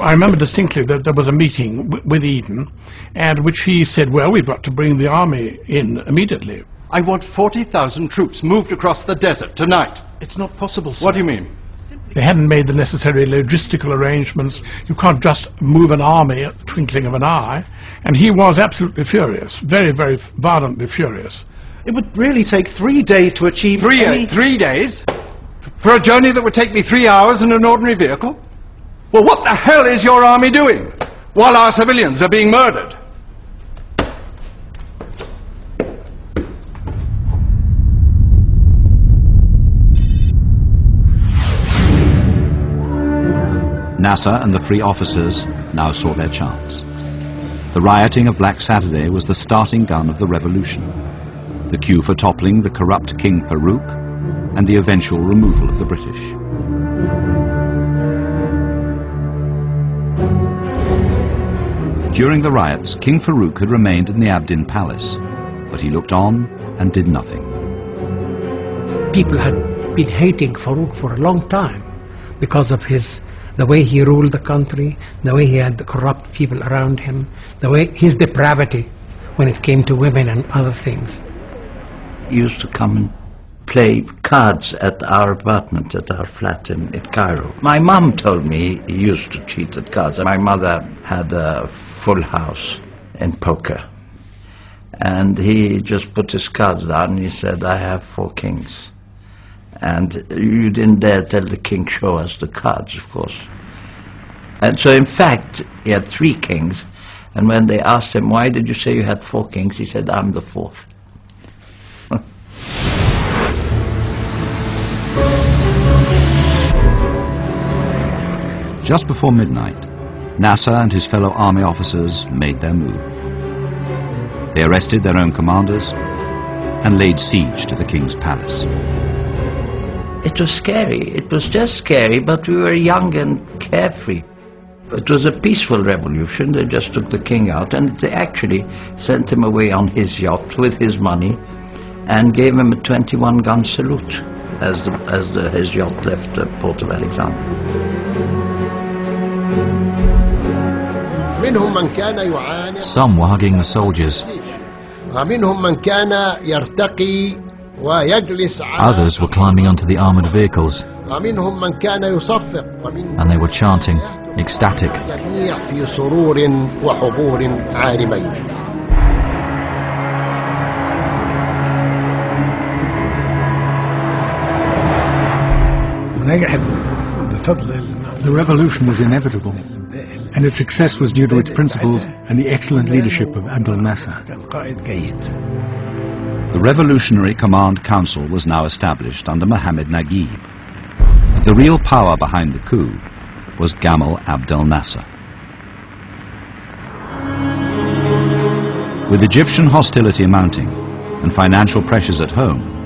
I remember distinctly that there was a meeting with Eden, at which he said, well, we've got to bring the army in immediately. I want 40,000 troops moved across the desert tonight. It's not possible, sir. What do you mean? They hadn't made the necessary logistical arrangements. You can't just move an army at the twinkling of an eye. And he was absolutely furious, very, very violently furious. It would really take 3 days to achieve 3 days? For a journey that would take me 3 hours in an ordinary vehicle? Well, what the hell is your army doing while our civilians are being murdered? Nasser and the free officers now saw their chance. The rioting of Black Saturday was the starting gun of the revolution, the cue for toppling the corrupt King Farouk and the eventual removal of the British. During the riots, King Farouk had remained in the Abdin Palace, but he looked on and did nothing. People had been hating Farouk for a long time because of the way he ruled the country, the way he had the corrupt people around him, the way his depravity when it came to women and other things. He used to come and play cards at our apartment, at our flat in Cairo. My mom told me he used to cheat at cards. My mother had a full house in poker. And he just put his cards down and he said, I have 4 kings. And you didn't dare tell the king, show us the cards, of course. And so, in fact, he had 3 kings. And when they asked him, why did you say you had 4 kings? He said, I'm the 4th. Just before midnight, Nasser and his fellow army officers made their move. They arrested their own commanders and laid siege to the king's palace. It was scary. It was just scary, but we were young and carefree. It was a peaceful revolution. They just took the king out, and they actually sent him away on his yacht with his money and gave him a 21-gun salute as his yacht left the port of Alexandria. Some were hugging the soldiers. Others were climbing onto the armoured vehicles, and they were chanting, ecstatic. The revolution was inevitable, and its success was due to its principles and the excellent leadership of Abdel Nasser. The Revolutionary Command Council was now established under Mohammed Naguib. The real power behind the coup was Gamal Abdel Nasser. With Egyptian hostility mounting and financial pressures at home,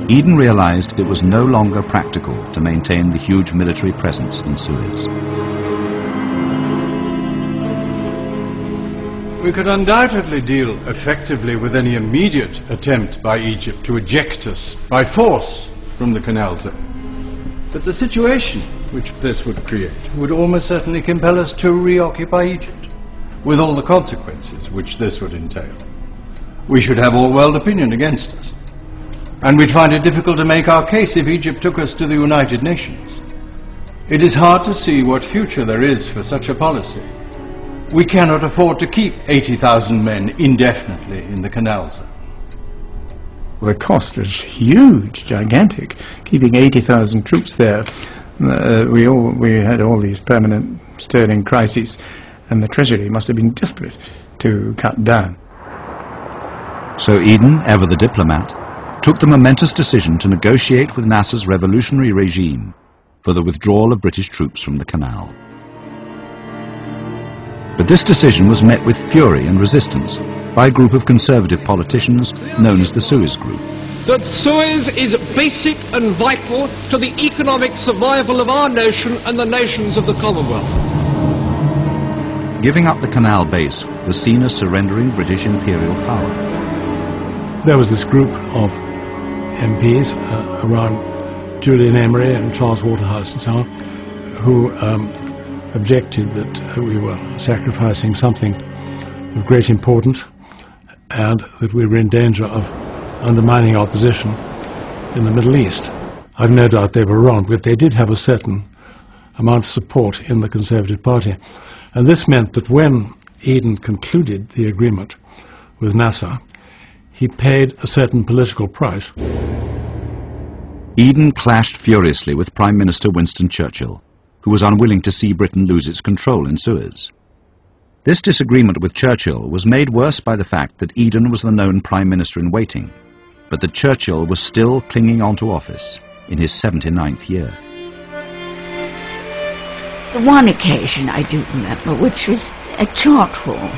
Eden realized it was no longer practical to maintain the huge military presence in Suez. We could undoubtedly deal effectively with any immediate attempt by Egypt to eject us by force from the Canal Zone. But the situation which this would create would almost certainly compel us to reoccupy Egypt, with all the consequences which this would entail. We should have all world opinion against us, and we'd find it difficult to make our case if Egypt took us to the United Nations. It is hard to see what future there is for such a policy. We cannot afford to keep 80,000 men indefinitely in the Canal Zone. The cost was huge, gigantic, keeping 80,000 troops there. We had all these permanent sterling crises, and the Treasury must have been desperate to cut down. So Eden, ever the diplomat, took the momentous decision to negotiate with Nasser's revolutionary regime for the withdrawal of British troops from the canal. But this decision was met with fury and resistance by a group of conservative politicians known as the Suez Group. That Suez is basic and vital to the economic survival of our nation and the nations of the Commonwealth. Giving up the canal base was seen as surrendering British imperial power. There was this group of MPs around Julian Emery and Charles Waterhouse and so on, who objected that we were sacrificing something of great importance and that we were in danger of undermining our position in the Middle East. I've no doubt they were wrong, but they did have a certain amount of support in the Conservative Party. And this meant that when Eden concluded the agreement with Nasser, he paid a certain political price. Eden clashed furiously with Prime Minister Winston Churchill, who was unwilling to see Britain lose its control in Suez. This disagreement with Churchill was made worse by the fact that Eden was the known Prime Minister in waiting, but that Churchill was still clinging on to office in his 79th year. The one occasion I do remember, which was at Chartwell.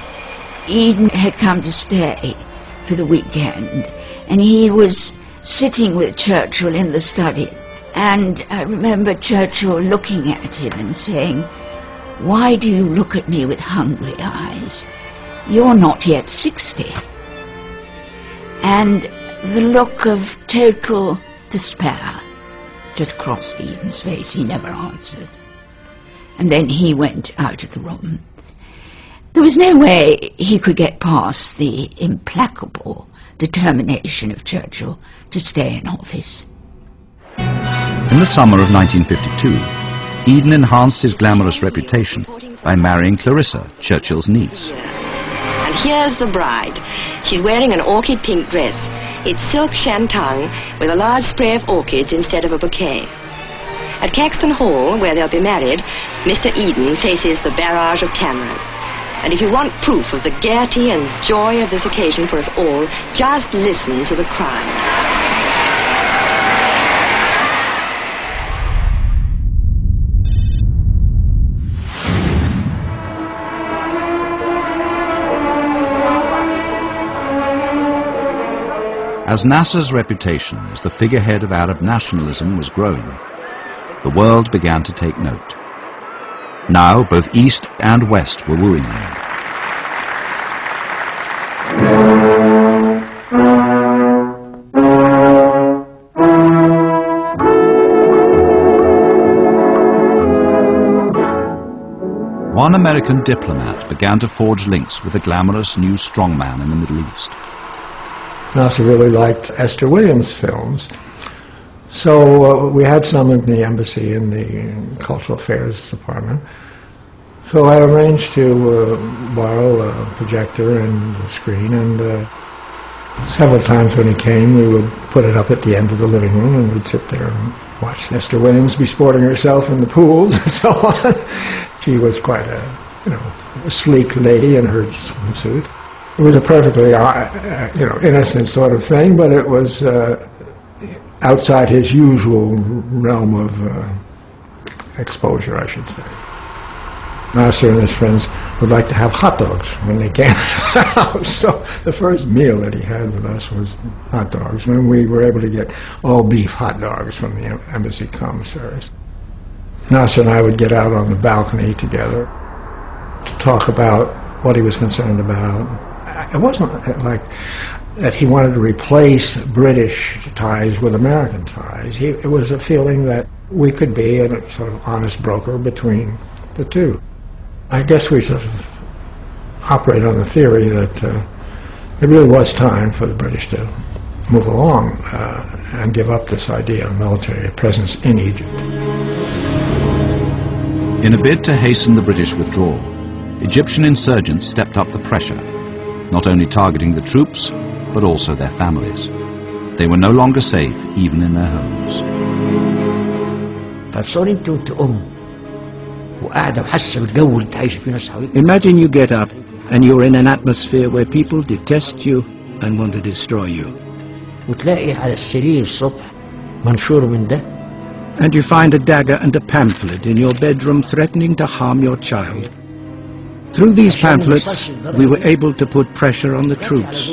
Eden had come to stay for the weekend, and he was sitting with Churchill in the study. And I remember Churchill looking at him and saying, "Why do you look at me with hungry eyes? You're not yet 60. And the look of total despair just crossed Eden's face. He never answered. And then he went out of the room. There was no way he could get past the implacable determination of Churchill to stay in office. In the summer of 1952, Eden enhanced his glamorous reputation by marrying Clarissa, Churchill's niece. And here's the bride. She's wearing an orchid pink dress. It's silk shantung with a large spray of orchids instead of a bouquet. At Caxton Hall, where they'll be married, Mr. Eden faces the barrage of cameras. And if you want proof of the gaiety and joy of this occasion for us all, just listen to the crowd. As Nasser's reputation as the figurehead of Arab nationalism was growing, the world began to take note. Now both East and West were wooing him. One American diplomat began to forge links with a glamorous new strongman in the Middle East. Nasser really liked Esther Williams' films, so we had some in the embassy in the Cultural Affairs Department. So I arranged to borrow a projector and a screen, and several times when he came we would put it up at the end of the living room and we'd sit there and watch Esther Williams be sporting herself in the pools and so on. She was quite a sleek lady in her swimsuit. It was a perfectly, innocent sort of thing, but it was outside his usual realm of exposure, I should say. Nasser and his friends would like to have hot dogs when they came out. So the first meal that he had with us was hot dogs, when we were able to get all beef hot dogs from the embassy commissaries. Nasser and I would get out on the balcony together to talk about what he was concerned about. It wasn't like that he wanted to replace British ties with American ties. It was a feeling that we could be a sort of honest broker between the two. I guess we sort of operate on the theory that it really was time for the British to move along and give up this idea of military presence in Egypt. In a bid to hasten the British withdrawal, Egyptian insurgents stepped up the pressure, not only targeting the troops, but also their families. They were no longer safe, even in their homes. Imagine you get up and you're in an atmosphere where people detest you and want to destroy you. And you find a dagger and a pamphlet in your bedroom threatening to harm your child. Through these pamphlets, we were able to put pressure on the troops.